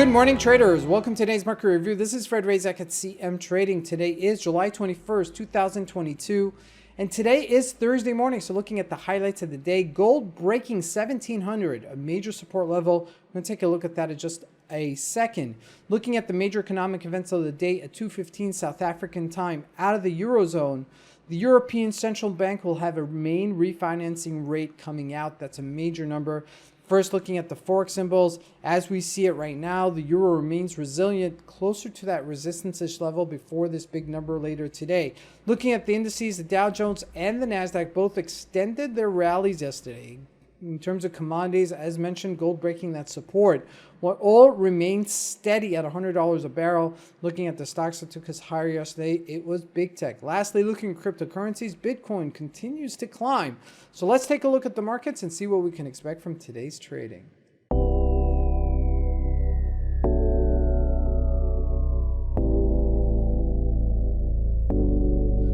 Good morning, traders. Welcome to today's market review. This is Fred Razak at CM Trading. Today is July 21st, 2022, and today is Thursday morning. So looking at the highlights of the day, gold breaking 1700, a major support level. I'm going to take a look at that in just a second. Looking at the major economic events of the day at 2:15 South African time, out of the Eurozone, the European Central Bank will have a main refinancing rate coming out. That's a major number. First, looking at the Forex symbols, as we see it right now, the euro remains resilient, closer to that resistance-ish level before this big number later today. Looking at the indices, the Dow Jones and the NASDAQ both extended their rallies yesterday. In terms of commodities, as mentioned, gold breaking that support. What all remained steady at $100 a barrel. Looking at the stocks that took us higher yesterday, it was big tech. Lastly, looking at cryptocurrencies, Bitcoin continues to climb. So let's take a look at the markets and see what we can expect from today's trading.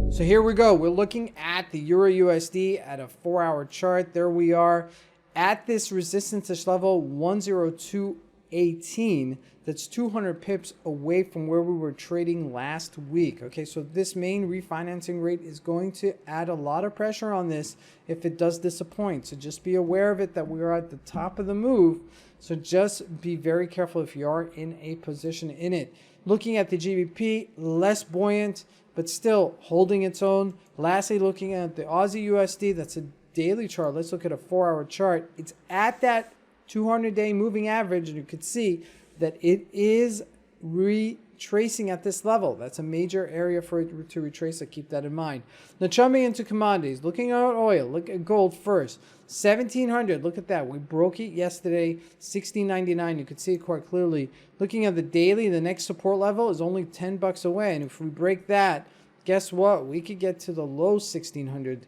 So here we go. We're looking at the Euro USD at a 4-hour chart. There we are at this resistance level, 102.18. That's 200 pips away from where we were trading last week. Okay, so this main refinancing rate is going to add a lot of pressure on this if it does disappoint. So just be aware of it, that we are at the top of the move. So just be very careful if you are in a position in it. Looking at the GBP, less buoyant, but still holding its own. Lastly, looking at the Aussie USD, that's a daily chart. Let's look at a 4-hour chart. It's at that 200-day moving average, and you could see that it is retracing at this level. That's a major area for it to retrace, so keep that in mind. Now, jumping into commodities, looking at oil, look at gold first. 1700, look at that. We broke it yesterday, 16.99. You could see it quite clearly. Looking at the daily, the next support level is only $10 away, and if we break that, guess what? We could get to the low 1600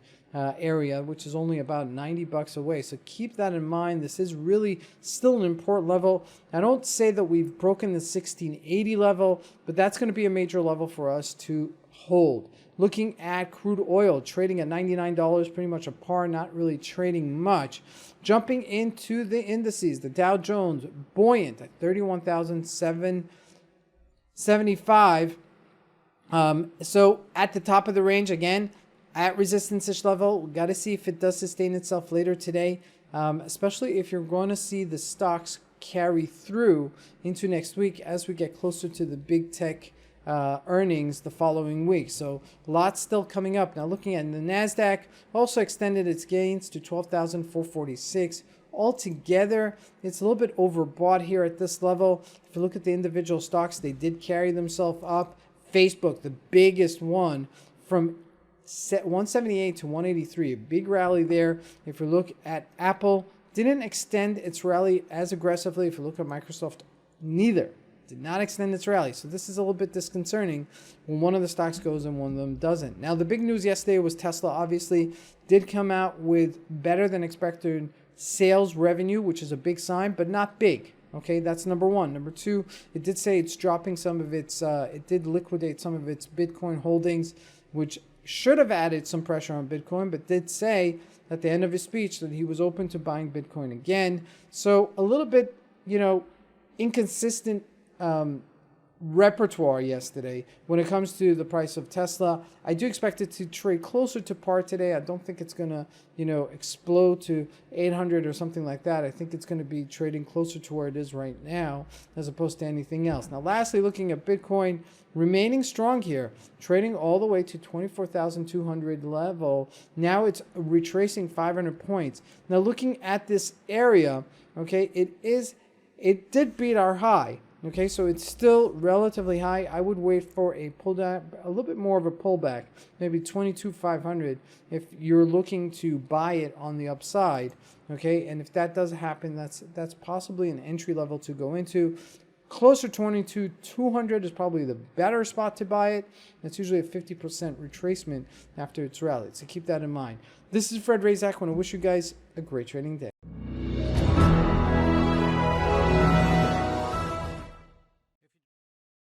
area, which is only about $90 away. So keep that in mind. This is really still an important level. I don't say that we've broken the 1680 level, but that's going to be a major level for us to hold. Looking at crude oil, trading at $99, pretty much a par, not really trading much. Jumping into the indices, the Dow Jones, buoyant at 31,775. So at the top of the range, again, at resistance-ish level, we've got to see if it does sustain itself later today, especially if you're going to see the stocks carry through into next week as we get closer to the big tech earnings the following week. So lots still coming up. Now looking at the NASDAQ, also extended its gains to 12,446. Altogether, it's a little bit overbought here at this level. If you look at the individual stocks, they did carry themselves up. Facebook, the biggest one, from 178 to 183, a big rally there. If you look at Apple, didn't extend its rally as aggressively. If you look at Microsoft, neither. Did not extend its rally. So this is a little bit disconcerting when one of the stocks goes and one of them doesn't. Now, the big news yesterday was Tesla, obviously, did come out with better than expected sales revenue, which is a big sign, but not big. Okay, that's number one. Number two, it did say it's dropping some of its, it did liquidate some of its Bitcoin holdings, which should have added some pressure on Bitcoin, but did say at the end of his speech that he was open to buying Bitcoin again. So a little bit, inconsistent repertoire yesterday when it comes to the price of Tesla. I do expect it to trade closer to par today. I don't think it's going to, explode to 800 or something like that. I think it's going to be trading closer to where it is right now as opposed to anything else. Now, lastly, looking at Bitcoin, remaining strong here, trading all the way to 24,200 level. Now it's retracing 500 points. Now, looking at this area, okay, it did beat our high. Okay, so it's still relatively high. I would wait for a pullback, a little bit more of a pullback, maybe 22,500 if you're looking to buy it on the upside. Okay, and if that does happen, that's possibly an entry level to go into. Closer to 22,200 is probably the better spot to buy it. That's usually a 50% retracement after it's rallied. So keep that in mind. This is Fred Razak. I want to wish you guys a great trading day.